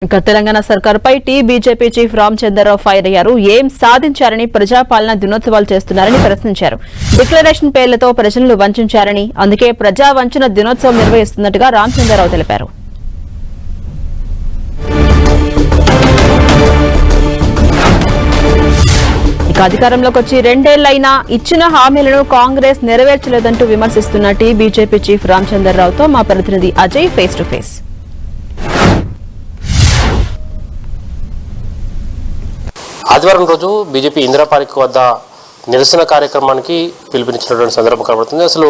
ఇక తెలంగాణ సర్కార్పై BJP chief Ramachandra Rao fire అయ్యారు. ఏం సాధించారని ప్రజాపాలన దినోత్సవాలు చేస్తున్నారని ప్రశ్నించారు. డిక్లరేషన్ పేర్లతో ప్రజలను వంచారని, అందుకే ప్రజా వంచన దినోత్సవం నిర్వహిస్తున్నట్టుగా రామచంద్రరావు తెలిపారు. ఇక అధికారంలోకి వచ్చి 2 ఏళ్లైనా ఇచ్చిన హామీలను కాంగ్రెస్ నెరవేర్చలేదంటూ విమర్శిస్తున్న బీజేపీ చీఫ్ రామచంద్రరావుతో మా ప్రతినిధి అజయ్ ఫేస్ టు ఫేస్. ఆదివారం రోజు బీజేపీ ఇందిరా పార్క్ వద్ద నిరసన కార్యక్రమానికి పిలుపునిచ్చినటువంటి సందర్భం కనబడుతుంది. అసలు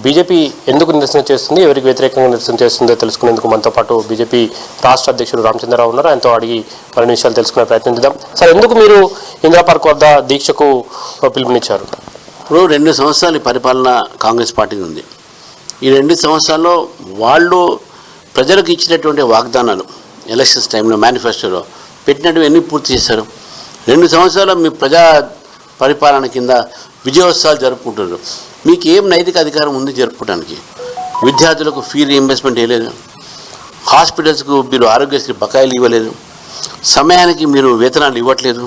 బీజేపీ ఎందుకు నిరసన చేస్తుంది, ఎవరికి వ్యతిరేకంగా నిరసన చేస్తుందో తెలుసుకునేందుకు మనతో పాటు బీజేపీ రాష్ట్ర అధ్యక్షుడు రామచంద్రరావు ఉన్నారు. ఆయనతో అడిగి మరిన్ని విషయాలు తెలుసుకునే ప్రయత్నం చేద్దాం. సార్, ఎందుకు మీరు ఇందిరా పార్క్ వద్ద దీక్షకు పిలుపునిచ్చారు? ఇప్పుడు 2 సంవత్సరాల పరిపాలన కాంగ్రెస్ పార్టీ ఉంది. ఈ 2 సంవత్సరాల్లో వాళ్ళు ప్రజలకు ఇచ్చినటువంటి వాగ్దానాలు ఎలక్షన్స్ టైంలో మేనిఫెస్టోలో పెట్టినట్టు ఎన్ని పూర్తి చేశారు? 2 సంవత్సరాలు మీ ప్రజా పరిపాలన కింద విజయోత్సవాలు జరుపుకుంటున్నారు. మీకు ఏం నైతిక అధికారం ఉంది జరుపుకోవడానికి? విద్యార్థులకు ఫీ రీయింబర్స్మెంట్ ఇవ్వలేదు, హాస్పిటల్స్కు మీరు ఆరోగ్యశ్రీ బకాయిలు ఇవ్వలేదు, సమయానికి మీరు వేతనాలు ఇవ్వట్లేదు.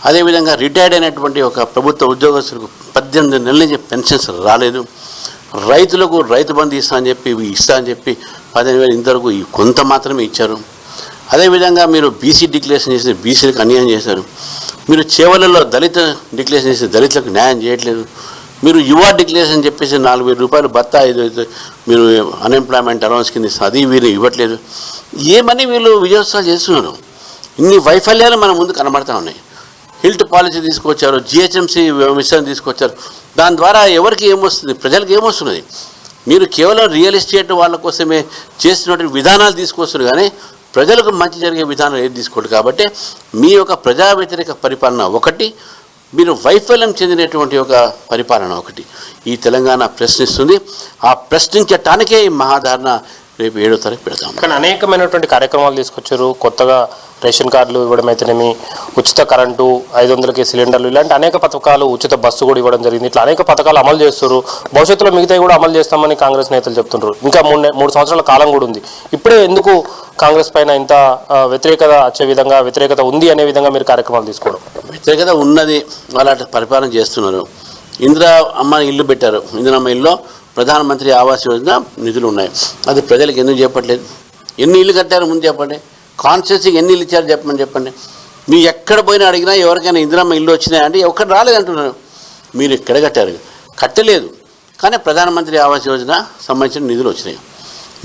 అదేవిధంగా రిటైర్డ్ అయినటువంటి ఒక ప్రభుత్వ ఉద్యోగస్తులకు 18 నెలల నుంచి పెన్షన్స్ రాలేదు. రైతులకు రైతు బంధు ఇస్తా అని చెప్పి 15,000 ఇంతవరకు కొంత మాత్రమే ఇచ్చారు. అదేవిధంగా మీరు బీసీ డిక్లరేషన్ చేసి బీసీలకు అన్యాయం చేశారు. మీరు చేవలలో దళిత డిక్లరేషన్ చేసి దళితులకు న్యాయం చేయట్లేదు. మీరు యువ డిక్లరేషన్ చెప్పేసి 4,000 రూపాయలు భత్తా మీరు అన్ఎంప్లాయ్మెంట్ అలవెన్స్ కింద అది వీరు ఇవ్వట్లేదు. ఏమని వీళ్ళు విజయోత్సవాలు చేస్తున్నారు? ఇన్ని వైఫల్యాలు మన ముందు కనబడతా ఉన్నాయి. హిల్ట్ పాలసీ తీసుకొచ్చారు, జిహెచ్ఎంసీ మిషన్ తీసుకొచ్చారు. దాని ద్వారా ఎవరికి ఏమొస్తుంది? ప్రజలకు ఏమొస్తున్నది? మీరు కేవలం రియల్ ఎస్టేట్ వాళ్ళ కోసమే చేస్తున్నటువంటి విధానాలు తీసుకొస్తున్నారు, కానీ ప్రజలకు మంచి జరిగే విధానం ఏది తీసుకోండి. కాబట్టి మీ యొక్క ప్రజా వ్యతిరేక పరిపాలన ఒకటి, మీరు వైఫల్యం చెందినటువంటి ఒక పరిపాలన ఒకటి ఈ తెలంగాణ ప్రశ్నిస్తుంది. ఆ ప్రశ్నించటానికే ఈ మహాధారణ రేపు 7వ తారీఖు పెడతాం. కానీ అనేకమైనటువంటి కార్యక్రమాలు తీసుకొచ్చారు. కొత్తగా రేషన్ కార్డులు ఇవ్వడం అయితేనేమి, ఉచిత కరెంటు, 500కి సిలిండర్లు, ఇలాంటి అనేక పథకాలు, ఉచిత బస్సు కూడా ఇవ్వడం జరిగింది. ఇట్లా అనేక పథకాలు అమలు చేస్తారు. భవిష్యత్తులో మిగతాయి కూడా అమలు చేస్తామని కాంగ్రెస్ నేతలు చెప్తున్నారు. ఇంకా 3 సంవత్సరాల కాలం కూడా ఉంది. ఇప్పుడే ఎందుకు కాంగ్రెస్ పైన ఇంత వ్యతిరేకత వచ్చే విధంగా, వ్యతిరేకత ఉంది అనే విధంగా మీరు కార్యక్రమాలు తీసుకోవడం? వ్యతిరేకత ఉన్నది, వాళ్ళు పరిపాలన చేస్తున్నారు. ఇందిరా అమ్మ ఇల్లు పెట్టారు. ఇందిరమ్మ ఇల్లు ప్రధానమంత్రి ఆవాస్ యోజన నిధులు ఉన్నాయి. అది ప్రజలకు ఎందుకు చెప్పట్లేదు? ఎన్ని ఇల్లు కట్టారు ముందు చెప్పండి. కాన్స్టిట్యూన్సీకి ఎన్ని ఇల్లు ఇచ్చారు చెప్పండి. మీరు ఎక్కడ పోయినా అడిగినా ఎవరికైనా ఇందిరమ్మ ఇల్లు వచ్చినాయంటే ఎక్కడ రాలేదంటున్నారు. మీరు ఎక్కడ కట్టారు? కట్టలేదు. కానీ ప్రధానమంత్రి ఆవాస్ యోజన సంబంధించిన నిధులు వచ్చినాయి.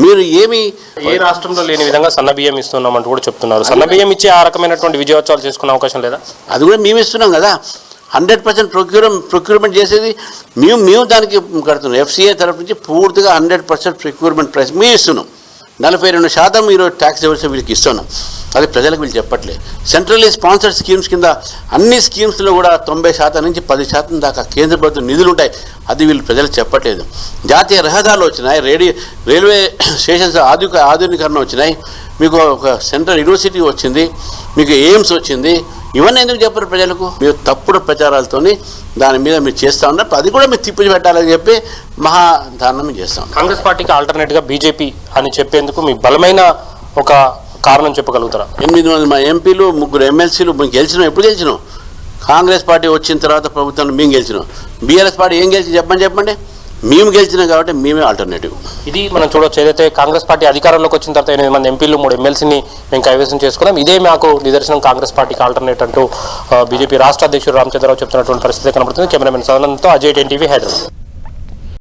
మీరు ఏ రాష్ట్రంలో లేని విధంగా సన్నబియ్యం ఇస్తున్నామంటూ కూడా చెప్తున్నారు. సన్నబియ్యం ఇచ్చి ఆ రకమైనటువంటి విజయోత్సవాలు చేసుకునే అవకాశం లేదా? అది కూడా మేము ఇస్తున్నాం కదా. 100% ప్రొక్యూర్మెంట్ చేసేది మేము దానికి కడుతున్నాం. ఎఫ్సిఐ తరఫు నుంచి పూర్తిగా 100% ప్రొక్యూర్మెంట్ ప్రైస్ మేము ఇస్తున్నాం. 42% ఈరోజు ట్యాక్స్ ఎవరిసే వీళ్ళకి ఇస్తున్నాం. అది ప్రజలకు వీళ్ళు చెప్పట్లేదు. సెంట్రల్లీ స్పాన్సర్డ్ స్కీమ్స్ కింద అన్ని స్కీమ్స్లో కూడా 90% నుంచి 10% దాకా కేంద్ర ప్రభుత్వం నిధులు ఉంటాయి. అది వీళ్ళు ప్రజలకు చెప్పట్లేదు. జాతీయ రహదారులు వచ్చినాయి, రైల్వే స్టేషన్స్ ఆధునీకరణ వచ్చినాయి, మీకు ఒక సెంట్రల్ యూనివర్సిటీ వచ్చింది, మీకు ఎయిమ్స్ వచ్చింది. ఇవన్నీ ఎందుకు చెప్పరు ప్రజలకు? మీరు తప్పుడు ప్రచారాలతో దాని మీద మీరు చేస్తూ ఉన్నారు. అది కూడా మీరు తిప్పి పెట్టాలని చెప్పి మహాదారుణం చేస్తాం. కాంగ్రెస్ పార్టీకి ఆల్టర్నేట్గా బీజేపీ అని చెప్పేందుకు మీ బలమైన ఒక కారణం చెప్పగలుగుతారా? 8 మంది ఎంపీలు, 3 ఎమ్మెల్సీలు మేము గెలిచినాం. ఎప్పుడు గెలిచినాం? కాంగ్రెస్ పార్టీ వచ్చిన తర్వాత ప్రభుత్వాన్ని మేము గెలిచినాం. బీఆర్ఎస్ పార్టీ ఏం గెలిచి చెప్పండి. మేము గెలిచినాం కాబట్టి మేమే ఆల్టర్నేటివ్. ఇది మనం చూడవచ్చు. ఏదైతే కాంగ్రెస్ పార్టీ అధికారంలోకి వచ్చిన తర్వాత 8 మంది ఎంపీలు, 3 ఎమ్మెల్సీని మేము కైవసం చేసుకున్నాం. ఇదే మాకు నిదర్శనం కాంగ్రెస్ పార్టీకి ఆల్టర్నేట్ అంటూ బీజేపీ రాష్ట్ర అధ్యక్షుడు రామచంద్రరావు చెప్తున్నటువంటి పరిస్థితి కనబడుతుంది. కెమెరామెన్ సదనంతో అజయ్, 10 టీవీ, హైదరాబాద్.